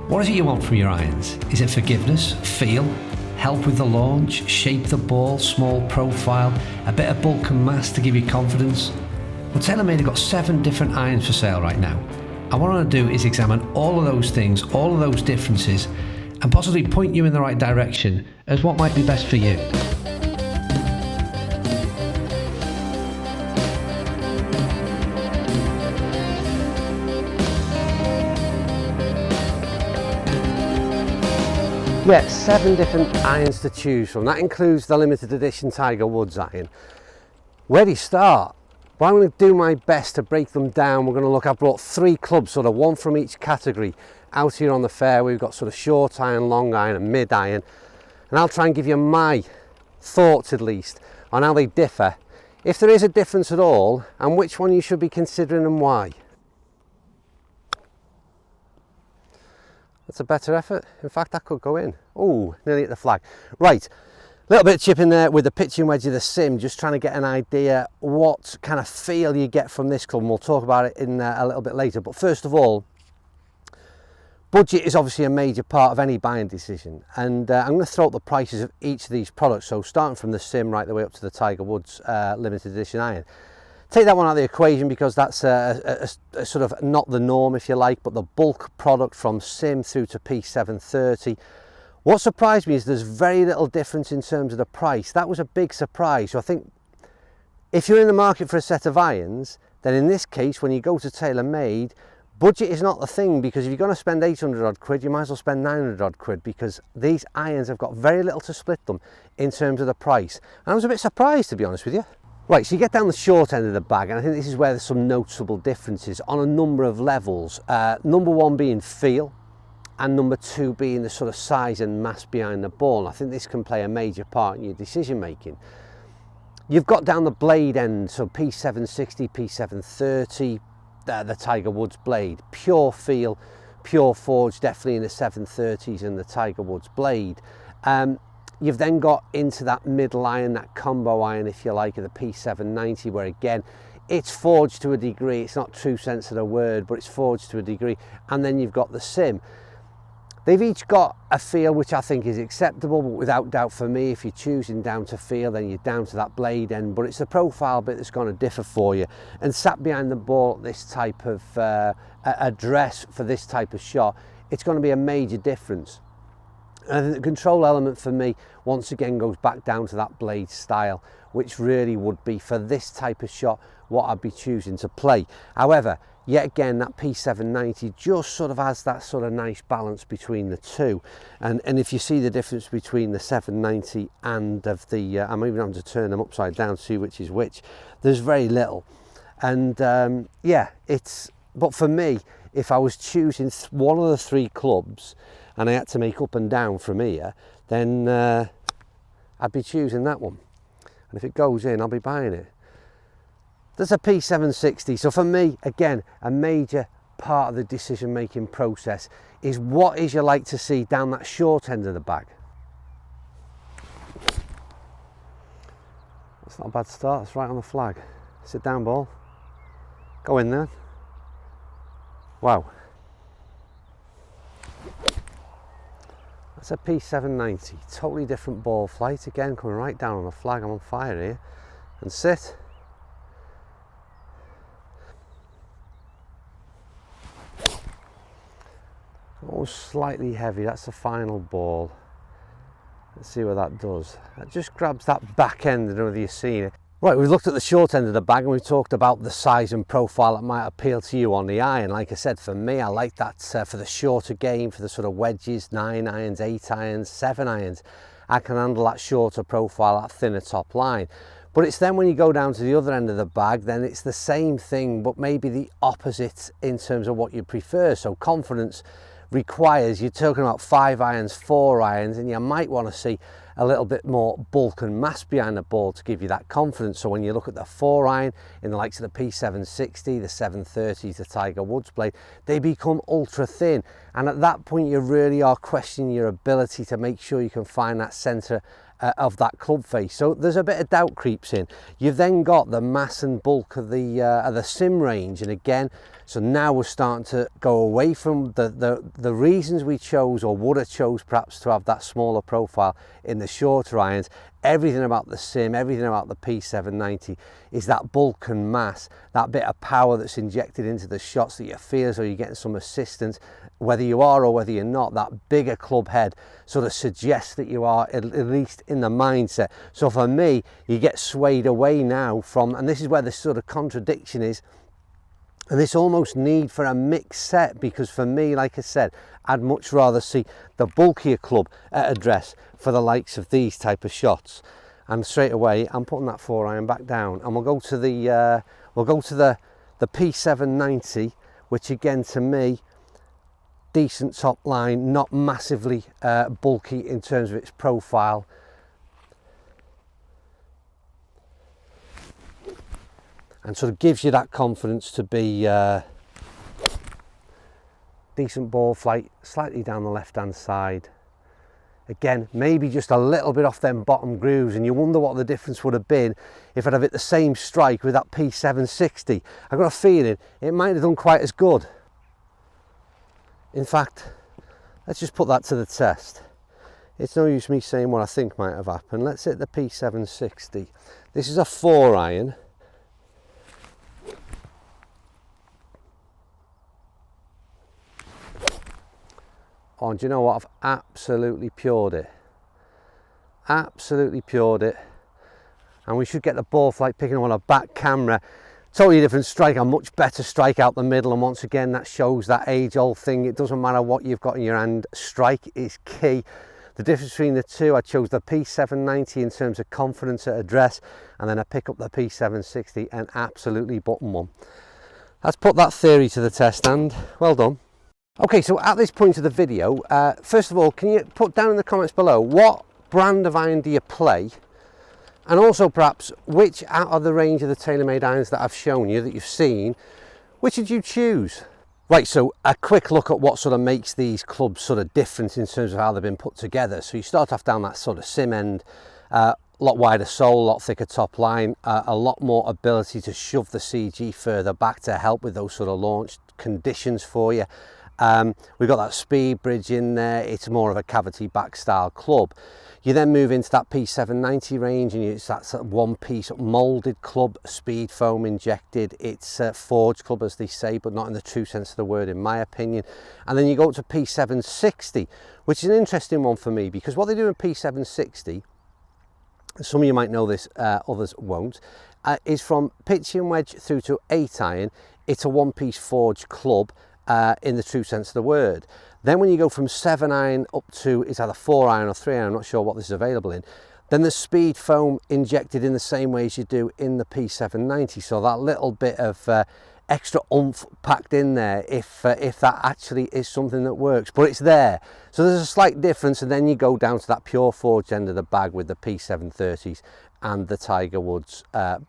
What is it you want from your irons? Is it forgiveness, feel, help with the launch, shape the ball, small profile, a bit of bulk and mass to give you confidence? Well, TaylorMade have got 7 different irons for sale right now. And what I want to do is examine all of those things, all of those differences, and possibly point you in the right direction as what might be best for you. Yeah, 7 different irons to choose from. That includes the limited edition Tiger Woods iron. Where do you start? Well, I'm going to do my best to break them down. We're going to look, I've brought 3 clubs, sort of one from each category. Out here on the fairway, we've got sort of short iron, long iron and mid iron. And I'll try and give you my thoughts at least on how they differ, if there is a difference at all, and which one you should be considering and why. That's a better effort. In fact, that could go in. Oh, nearly hit the flag. Right, a little bit of chip in there with the pitching wedge of the Sim, just trying to get an idea what kind of feel you get from this club, and we'll talk about it in a little bit later. But first of all, budget is obviously a major part of any buying decision, and I'm going to throw up the prices of each of these products. So starting from the Sim right the way up to the Tiger Woods limited edition iron. Take that one out of the equation because that's a sort of not the norm, if you like, but the bulk product from Sim through to P730. What surprised me is there's very little difference in terms of the price. That was a big surprise. So I think if you're in the market for a set of irons, then in this case, when you go to TaylorMade, budget is not the thing, because if you're going to spend 800 odd quid, you might as well spend 900 odd quid, because these irons have got very little to split them in terms of the price. And I was a bit surprised, to be honest with you. Right, so you get down the short end of the bag, and I think this is where there's some noticeable differences on a number of levels. Number 1 being feel, and number 2 being the sort of size and mass behind the ball. And I think this can play a major part in your decision making. You've got down the blade end, so P760, P730, the Tiger Woods blade. Pure feel, pure forge, definitely in the 730s and the Tiger Woods blade. You've then got into that middle iron, that combo iron, if you like, of the P790, where again, it's forged to a degree. It's not true sense of the word, but it's forged to a degree. And then you've got the Sim. They've each got a feel which I think is acceptable, but without doubt for me, if you're choosing down to feel, then you're down to that blade end. But it's the profile bit that's going to differ for you. And sat behind the ball, this type of address for this type of shot, it's going to be a major difference. And I think the control element for me, once again, goes back down to that blade style, which really would be, for this type of shot, what I'd be choosing to play. However, yet again, that P790 just sort of has that sort of nice balance between the two. And if you see the difference between the 790 and of the, I'm even having to turn them upside down to see which is which, there's very little. And yeah, but for me, if I was choosing one of the 3 clubs, and I had to make up and down from here, then I'd be choosing that one. And if it goes in, I'll be buying it. There's a P760. So for me, again, a major part of the decision-making process is what is you like to see down that short end of the bag. That's not a bad start. It's right on the flag. Sit down, ball. Go in there. Wow. That's a P790, totally different ball flight. Again, coming right down on the flag. I'm on fire here. And sit. Oh, slightly heavy. That's the final ball. Let's see what that does. That just grabs that back end. I don't know whether you've seen it. Right, we've looked at the short end of the bag and we've talked about the size and profile that might appeal to you on the iron. Like I said, for me, I like that for the shorter game, for the sort of wedges, 9 irons, 8 irons, 7 irons. I can handle that shorter profile, that thinner top line. But it's then when you go down to the other end of the bag, then it's the same thing, but maybe the opposite in terms of what you prefer. So confidence requires, you're talking about 5 irons, 4 irons, and you might want to see a little bit more bulk and mass behind the ball to give you that confidence. So when you look at the 4 iron in the likes of the P760, the 730s, the Tiger Woods blade, they become ultra thin. And at that point, you really are questioning your ability to make sure you can find that centre of that club face. So there's a bit of doubt creeps in. You've then got the mass and bulk of the sim range, and again, so now we're starting to go away from the reasons we chose or would have chose perhaps to have that smaller profile in the shorter irons. Everything about the sim, everything about the P790 is that bulk and mass, that bit of power that's injected into the shots that you feel as though you're getting some assistance, whether you are or whether you're not. That bigger club head sort of suggests that you are, at least in the mindset. So for me, you get swayed away now from, and this is where the sort of contradiction is, and this almost need for a mixed set, because for me, like I said, I'd much rather see the bulkier club at address for the likes of these type of shots. And straight away, I'm putting that 4-iron back down, and we'll go to the P790, which again to me, decent top line, not massively bulky in terms of its profile. And sort of gives you that confidence to be decent ball flight, slightly down the left hand side. Again, maybe just a little bit off them bottom grooves, and you wonder what the difference would have been if I'd have hit the same strike with that P760. I've got a feeling it might have done quite as good. In fact, let's just put that to the test. It's no use me saying what I think might have happened. Let's hit the P760. This is a 4-iron. Oh, and do you know what? I've absolutely pured it. Absolutely pured it. And we should get the ball flight picking up on a back camera. Totally different strike, a much better strike out the middle. And once again, that shows that age-old thing. It doesn't matter what you've got in your hand. Strike is key. The difference between the two, I chose the P790 in terms of confidence at address, and then I pick up the P760 and absolutely button one. Let's put that theory to the test, and well done. Okay, so at this point of the video, first of all, can you put down in the comments below what brand of iron do you play, and also perhaps which out of the range of the TaylorMade irons that I've shown you, that you've seen, which did you choose? Right, so a quick look at what sort of makes these clubs sort of different in terms of how they've been put together. So you start off down that sort of sim end, a lot wider sole, a lot thicker top line, a lot more ability to shove the CG further back to help with those sort of launch conditions for you. We've got that speed bridge in there. It's more of a cavity back style club. You then move into that P790 range, and it's that sort of one-piece molded club, speed foam injected. It's a forged club, as they say, but not in the true sense of the word, in my opinion. And then you go to P760, which is an interesting one for me, because what they do in P760, some of you might know this, others won't, is from pitch and wedge through to 8-iron. It's a one-piece forged club. In the true sense of the word. Then when you go from 7-iron up to, it's either 4-iron or 3-iron, I'm not sure what this is available in, then the speed foam injected in the same way as you do in the P790. So that little bit of extra oomph packed in there, if that actually is something that works, but it's there. So there's a slight difference, and then you go down to that pure forged end of the bag with the P730s and the Tiger Woods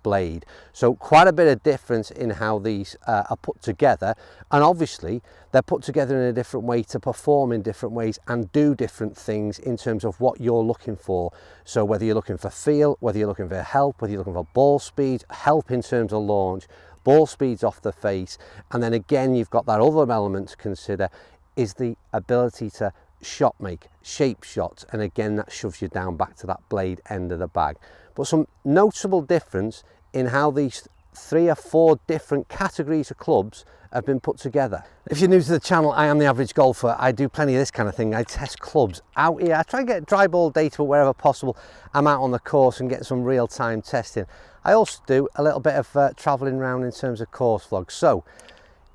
blade. So quite a bit of difference in how these are put together, and obviously they're put together in a different way to perform in different ways and do different things in terms of what you're looking for. So whether you're looking for feel, whether you're looking for help, whether you're looking for ball speed, help in terms of launch, ball speeds off the face, and then again you've got that other element to consider, is the ability to shot make, shape shots, and again that shoves you down back to that blade end of the bag. But some noticeable difference in how these 3 or 4 different categories of clubs have been put together. If you're new to the channel, I am the average golfer. I do plenty of this kind of thing. I test clubs out here. I try and get dry ball data, but wherever possible, I'm out on the course and get some real-time testing. I also do a little bit of traveling around in terms of course vlogs. So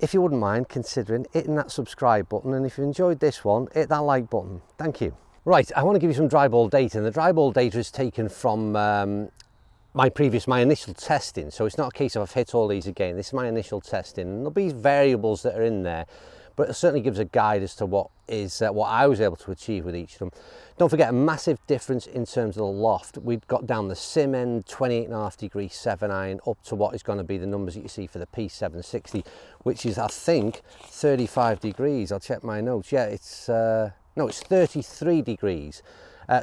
if you wouldn't mind considering hitting that subscribe button, and if you enjoyed this one, hit that like button. Thank you. Right, I want to give you some dry ball data, and the dry ball data is taken from my initial testing. So it's not a case of I've hit all these again. This is my initial testing, and there'll be variables that are in there, but it certainly gives a guide as to what I was able to achieve with each of them. Don't forget, a massive difference in terms of the loft. We've got down the sim end, 28.5 degree 7-iron, up to what is going to be the numbers that you see for the P760, which is, I think, 35 degrees. I'll check my notes. Yeah, it's 33 degrees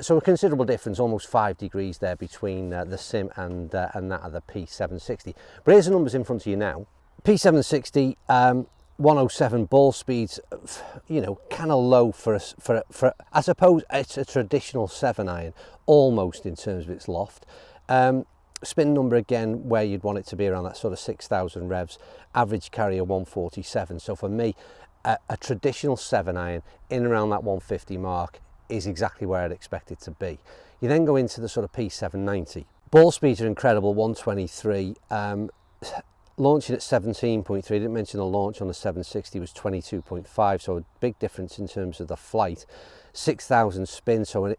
So a considerable difference, almost 5 degrees there between the Sim and that of the P760. But here's the numbers in front of you now. P760, 107 ball speeds, you know, kind of low for I suppose it's a traditional 7-iron, almost in terms of its loft. Spin number again where you'd want it to be, around that sort of 6,000 revs, average carrier 147. So for me, a traditional 7-iron in around that 150 mark is exactly where I'd expect it to be. You then go into the sort of P790. Ball speeds are incredible, 123. Launching at 17.3, didn't mention the launch on the 760 was 22.5, so a big difference in terms of the flight. 6,000 spin, so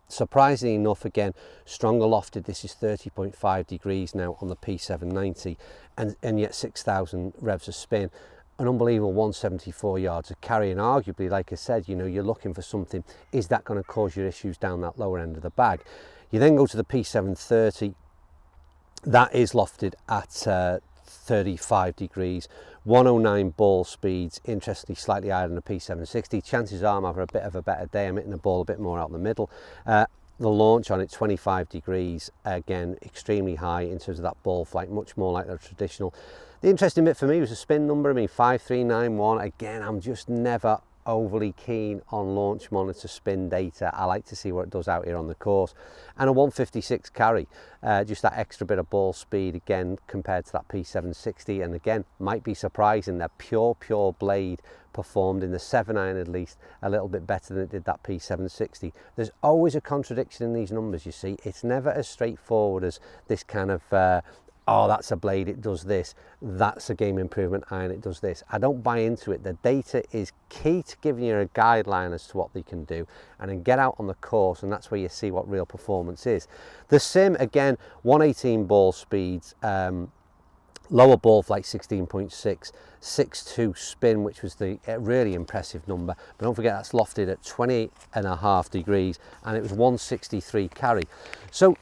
surprisingly enough, again, stronger lofted. This is 30.5 degrees now on the P790, and yet 6,000 revs of spin. An unbelievable 174 yards of carry, and arguably, like I said, you know, you're looking for something, is that going to cause your issues down that lower end of the bag? You then go to the P730, that is lofted at 35 degrees, 109 ball speeds, interestingly slightly higher than the P760. Chances are I'm having a bit of a better day, I'm hitting the ball a bit more out in the middle. The launch on it, 25 degrees, again extremely high in terms of that ball flight, much more like the traditional. The interesting bit for me was the spin number. I mean, 5391. Again, I'm just never overly keen on launch monitor spin data. I like to see what it does out here on the course. And a 156 carry, just that extra bit of ball speed again compared to that P760. And again, might be surprising that pure blade performed in the 7-iron at least a little bit better than it did that P760. There's always a contradiction in these numbers, you see. It's never as straightforward as this kind of oh, that's a blade, it does this. That's a game improvement iron, it does this. I don't buy into it. The data is key to giving you a guideline as to what they can do, and then get out on the course, and that's where you see what real performance is. The Sim, again, 118 ball speeds, lower ball flight 16.6, 6.2 spin, which was the really impressive number. But don't forget, that's lofted at 28.5 degrees, and it was 163 carry. So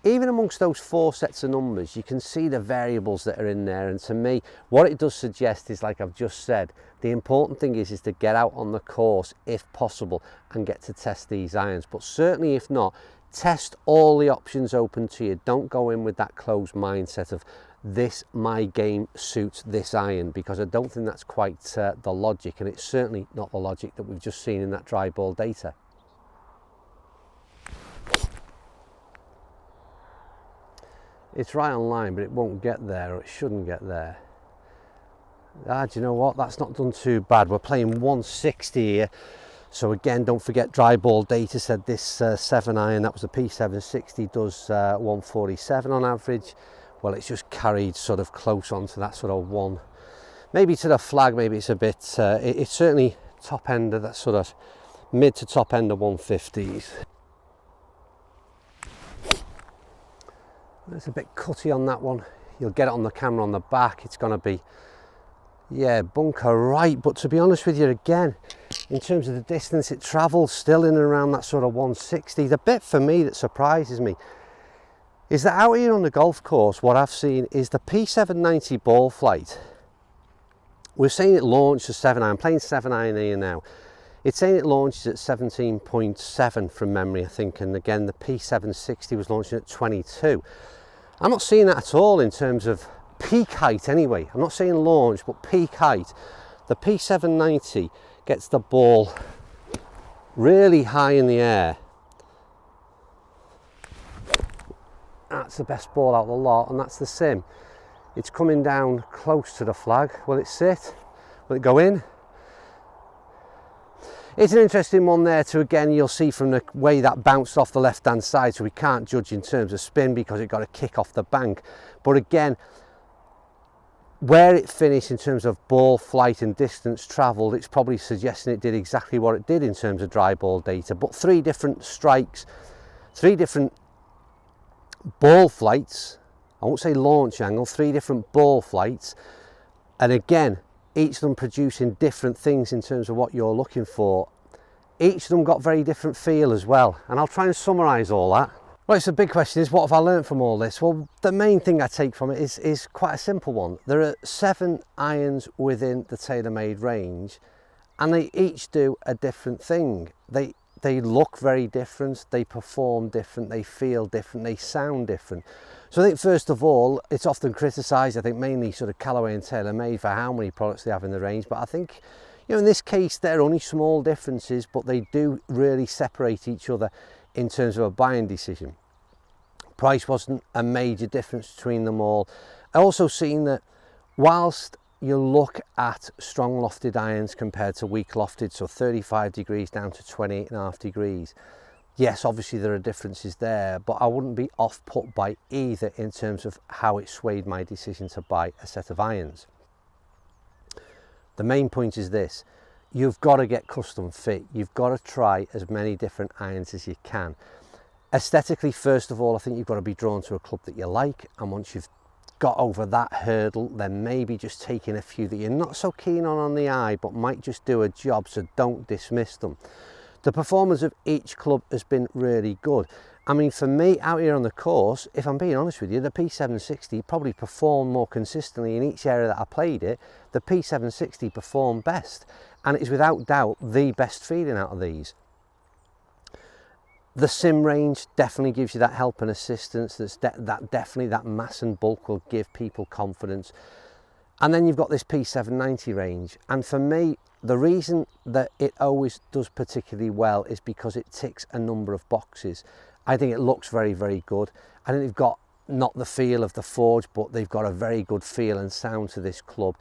even amongst those 4 sets of numbers, you can see the variables that are in there. And to me, what it does suggest is, like I've just said, the important thing is to get out on the course if possible and get to test these irons. But certainly if not, test all the options open to you. Don't go in with that closed mindset of this, my game suits this iron, because I don't think that's quite the logic, and it's certainly not the logic that we've just seen in that dry ball data. It's right on line, but it won't get there, or it shouldn't get there. Do you know what? That's not done too bad. We're playing 160 here. So again, don't forget, dry ball data said this 7-iron, that was a P760, does 147 on average. Well, it's just carried sort of close onto that sort of one, maybe to the flag, maybe it's a bit, it's certainly top end of that sort of mid to top end of 150s. It's a bit cutty on that one. You'll get it on the camera on the back. It's going to be, yeah, bunker right. But to be honest with you, again, in terms of the distance it travels, still in and around that sort of 160. The bit for me that surprises me is that out here on the golf course, what I've seen is the P790 ball flight. We're saying it launched at 7-iron. I'm playing 7-iron here now. It's saying it launches at 17.7 from memory, I think, and again the P760 was launching at 22. I'm not seeing that at all in terms of peak height anyway. I'm not saying launch, but peak height. The P790 gets the ball really high in the air. That's the best ball out of the lot, and that's the Sim. It's coming down close to the flag. Will it sit? Will it go in? It's an interesting one there too. Again, you'll see from the way that bounced off the left hand side, so we can't judge in terms of spin because it got a kick off the bank. But again, where it finished in terms of ball flight and distance travelled, it's probably suggesting it did exactly what it did in terms of dry ball data. But 3 different strikes, 3 different ball flights, I won't say launch angle, 3 different ball flights, and again, each of them producing different things in terms of what you're looking for. Each of them got very different feel as well, and I'll try and summarise all that. Well, it's a big question is, what have I learned from all this? Well, the main thing I take from it is quite a simple one. There are 7 irons within the TaylorMade range, and they each do a different thing. They they look very different, they perform different, they feel different, they sound different. So I think first of all, it's often criticised, I think mainly sort of Callaway and TaylorMade for how many products they have in the range, but I think, you know, in this case they're only small differences, but they do really separate each other in terms of a buying decision. Price wasn't a major difference between them all. I also seen that whilst you look at strong lofted irons compared to weak lofted, so 35 degrees down to 28.5 degrees, yes, obviously there are differences there, but I wouldn't be off put by either in terms of how it swayed my decision to buy a set of irons. The main point is this: you've got to get custom fit. You've got to try as many different irons as you can. Aesthetically, first of all, I think you've got to be drawn to a club that you like, and once you've got over that hurdle, then maybe just taking a few that you're not so keen on the eye but might just do a job, so don't dismiss them. The performance of each club has been really good. I mean, for me out here on the course, if I'm being honest with you, the P760 probably performed more consistently in each area that I played it. The P760 performed best, and it is without doubt the best feeling out of these. The sim range definitely gives you that help and assistance. Definitely that mass and bulk will give people confidence. And then you've got this P790 range, and for me, the reason that it always does particularly well is because it ticks a number of boxes. I think it looks very, very good. I think they've got not the feel of the Forge, but they've got a very good feel and sound to this club.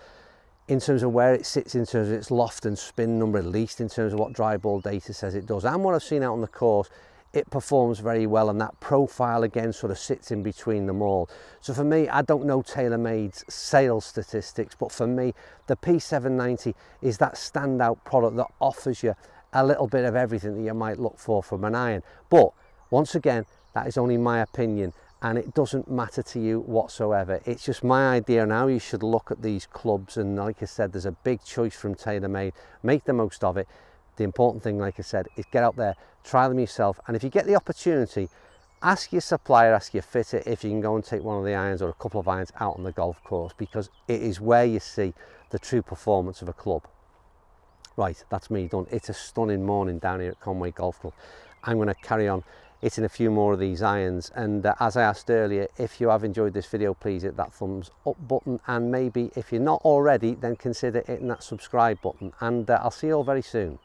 In terms of where it sits, in terms of its loft and spin number, at least in terms of what dry ball data says it does, and what I've seen out on the course, it performs very well, and that profile again sort of sits in between them all. So for me, I don't know TaylorMade's sales statistics, but for me, the P790 is that standout product that offers you a little bit of everything that you might look for from an iron. But once again, that is only my opinion, and it doesn't matter to you whatsoever. It's just my idea on how you should look at these clubs, and like I said, there's a big choice from TaylorMade. Make the most of it. The important thing, like I said, is get out there, try them yourself, and if you get the opportunity, ask your supplier, ask your fitter if you can go and take one of the irons or a couple of irons out on the golf course, because it is where you see the true performance of a club. Right, that's me done. It's a stunning morning down here at Conway Golf Club. I'm going to carry on hitting a few more of these irons, and as I asked earlier, if you have enjoyed this video, please hit that thumbs up button, and maybe if you're not already, then consider hitting that subscribe button, and I'll see you all very soon.